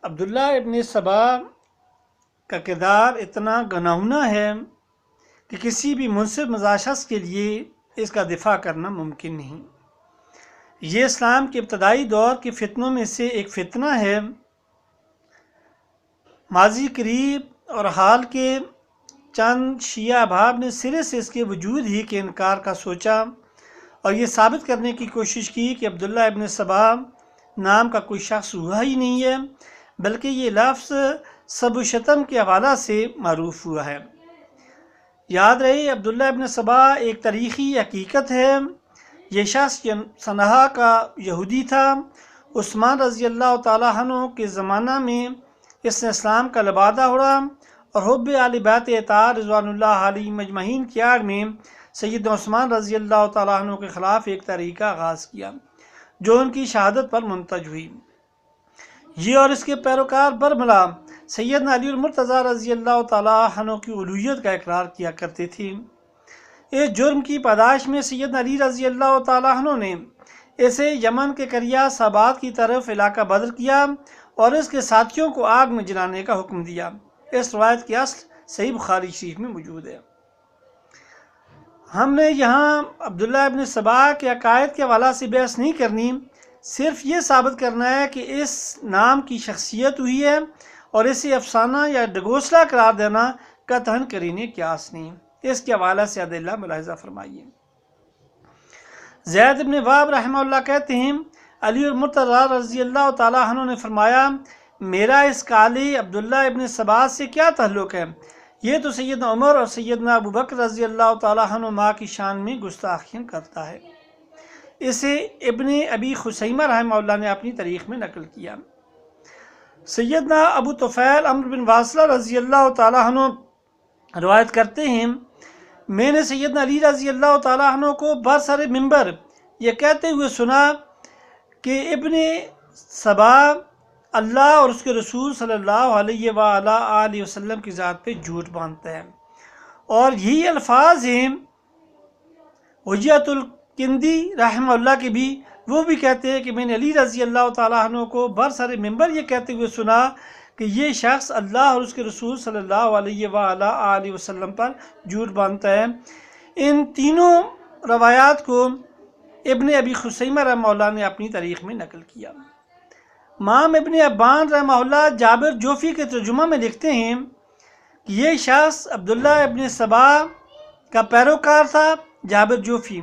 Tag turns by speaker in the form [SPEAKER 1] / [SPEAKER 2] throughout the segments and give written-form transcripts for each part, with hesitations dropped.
[SPEAKER 1] عبداللہ ابن سبا کا کردار اتنا گناہنا ہے کہ کسی بھی منصف مزاج شخص کے لیے اس کا دفاع کرنا ممکن نہیں۔ یہ اسلام کے ابتدائی دور کے فتنوں میں سے ایک فتنہ ہے۔ ماضی قریب اور حال کے چند شیعہ احباب نے سرے سے اس کے وجود ہی کے انکار کا سوچا اور یہ ثابت کرنے کی کوشش کی کہ عبداللہ ابن سبا نام کا کوئی شخص ہوا ہی نہیں ہے، بلکہ یہ لفظ سب و شتم کے حوالہ سے معروف ہوا ہے۔ یاد رہے، عبداللہ ابن سبا ایک تاریخی حقیقت ہے۔ یہ شخص صنعا کا یہودی تھا۔ عثمان رضی اللہ تعالیٰ عنہ کے زمانہ میں اس نے اسلام کا لبادہ اڑا اور حب اہل بیت اطہار رضوان اللہ علیہم اجمعین کی آڑ میں سید عثمان رضی اللہ تعالیٰ عنہ کے خلاف ایک تحریک کا آغاز کیا جو ان کی شہادت پر منتج ہوئی۔ یہ اور اس کے پیروکار برملا سیدنا علی المرتضیٰ رضی اللہ تعالیٰ عنہ کی اولویت کا اقرار کیا کرتے تھے۔ اس جرم کی پاداش میں سیدنا علی رضی اللہ تعالیٰ عنہ نے اسے یمن کے کریا سابات کی طرف علاقہ بدر کیا اور اس کے ساتھیوں کو آگ میں جلانے کا حکم دیا۔ اس روایت کی اصل صحیح بخاری شریف میں موجود ہے۔ ہم نے یہاں عبداللہ ابن سبا کے عقائد کے حوالہ سے بحث نہیں کرنی، صرف یہ ثابت کرنا ہے کہ اس نام کی شخصیت ہوئی ہے اور اسے افسانہ یا ڈگوسلا قرار دینا قطعاً قرینہ قیاس نہیں۔ اس کے حوالہ سے ادلہ ملاحظہ فرمائیے۔ زید بن وہب رحمہ اللہ کہتے ہیں، علی المرتضیٰ رضی اللہ تعالیٰ عنہ نے فرمایا، میرا اس کالے عبداللہ ابن سبا سے کیا تعلق ہے؟ یہ تو سیدنا عمر اور سیدنا ابو بکر رضی اللہ تعالیٰ عنہما کی شان میں گستاخیاں کرتا ہے۔ اسے ابن ابی خثیمہ رحمہ اللہ نے اپنی تاریخ میں نقل کیا۔ سیدنا ابو طفیل عمرو بن واصلہ رضی اللہ تعالیٰ عنہ روایت کرتے ہیں، میں نے سیدنا علی رضی اللہ تعالیٰ عنہ کو برسر منبر یہ کہتے ہوئے سنا کہ ابن سبا اللہ اور اس کے رسول صلی اللہ علیہ وآلہ وسلم کی ذات پہ جھوٹ باندھتا ہے، اور یہی الفاظ ہیں حجت الکندی رحمہ اللہ کے بھی۔ وہ بھی کہتے ہیں کہ میں نے علی رضی اللہ تعالیٰ عنہ کو برسر منبر یہ کہتے ہوئے سنا کہ یہ شخص اللہ اور اس کے رسول صلی اللہ علیہ وآلہ وسلم پر جھوٹ باندھتا ہے۔ ان تینوں روایات کو ابن ابی خثیمہ رحمہ اللہ نے اپنی تاریخ میں نقل کیا۔ امام ابن ابان رحمہ اللہ جابر جوفی کے ترجمہ میں لکھتے ہیں کہ یہ شخص عبداللہ ابن سبا کا پیروکار تھا، جابر جوفی،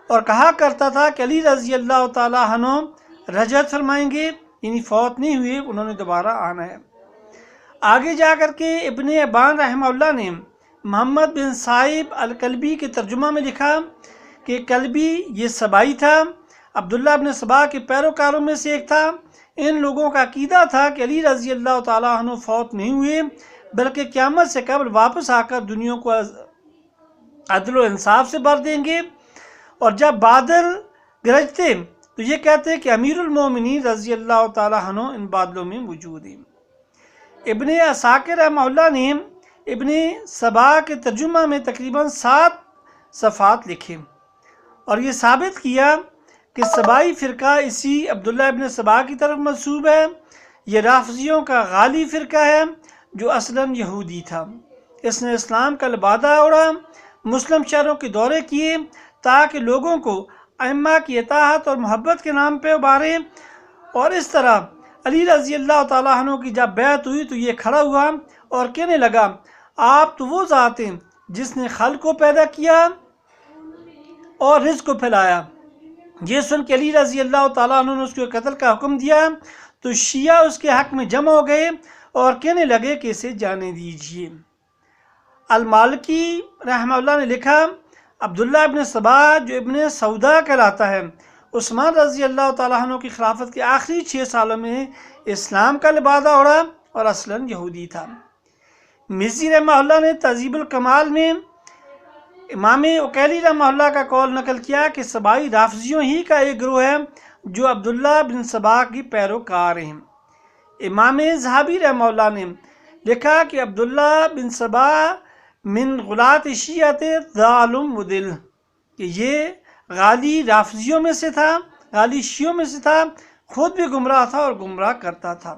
[SPEAKER 1] اور کہا کرتا تھا کہ علی رضی اللہ تعالیٰ عنہ رجعت فرمائیں گے، یعنی فوت نہیں ہوئے، انہوں نے دوبارہ آنا ہے۔ آگے جا کر کے ابن ابان رحمہ اللہ نے محمد بن صائب الکلبی کے ترجمہ میں لکھا کہ کلبی یہ سبائی تھا، عبداللہ ابن سبا کے پیروکاروں میں سے ایک تھا۔ ان لوگوں کا عقیدہ تھا کہ علی رضی اللہ تعالیٰ عنہ فوت نہیں ہوئے، بلکہ قیامت سے قبل واپس آ کر دنیا کو عدل و انصاف سے بھر دیں گے، اور جب بادل گرجتے تو یہ کہتے کہ امیر المومنین رضی اللہ تعالیٰ عنہ ان بادلوں میں موجود ہیں۔ ابن عساکر رحمہ اللہ نے ابن سبا کے ترجمہ میں تقریباً 7 صفحات لکھے اور یہ ثابت کیا کہ سبائی فرقہ اسی عبداللہ ابن سبا کی طرف منسوب ہے۔ یہ رافضیوں کا غالی فرقہ ہے جو اصلاً یہودی تھا۔ اس نے اسلام کا لبادہ اوڑھا، مسلم شہروں کے دورے کیے تاکہ لوگوں کو ائمہ کی اطاعت اور محبت کے نام پہ ابھارے، اور اس طرح علی رضی اللہ تعالیٰ عنہ کی جب بیعت ہوئی تو یہ کھڑا ہوا اور کہنے لگا، آپ تو وہ ذات ہیں جس نے خلق کو پیدا کیا اور رزق کو پھیلایا۔ یہ سن کے علی رضی اللہ تعالیٰ عنہ نے اس کے قتل کا حکم دیا تو شیعہ اس کے حق میں جمع ہو گئے اور کہنے لگے کہ اسے جانے دیجیے۔ المالکی رحمہ اللہ نے لکھا، عبداللہ ابن سبا جو ابن سودا کہلاتا ہے، عثمان رضی اللہ تعالیٰ عنہ کی خلافت کے آخری 6 سالوں میں اسلام کا لبادہ اوڑھا اور اصلاً یہودی تھا۔ مزی رحمہ اللہ نے تہذیب الکمال میں امام عقیلی رحمہ اللہ کا قول نقل کیا کہ سبائی رافضیوں ہی کا ایک گروہ ہے جو عبداللہ بن سبا کی پیروکار ہیں۔ امام ذہبی رحمہ اللہ نے لکھا کہ عبداللہ بن سبا من غلات شیعت ظالم مدل، کہ یہ غالی رافضیوں میں سے تھا، غالی شیعوں میں سے تھا، خود بھی گمراہ تھا اور گمراہ کرتا تھا۔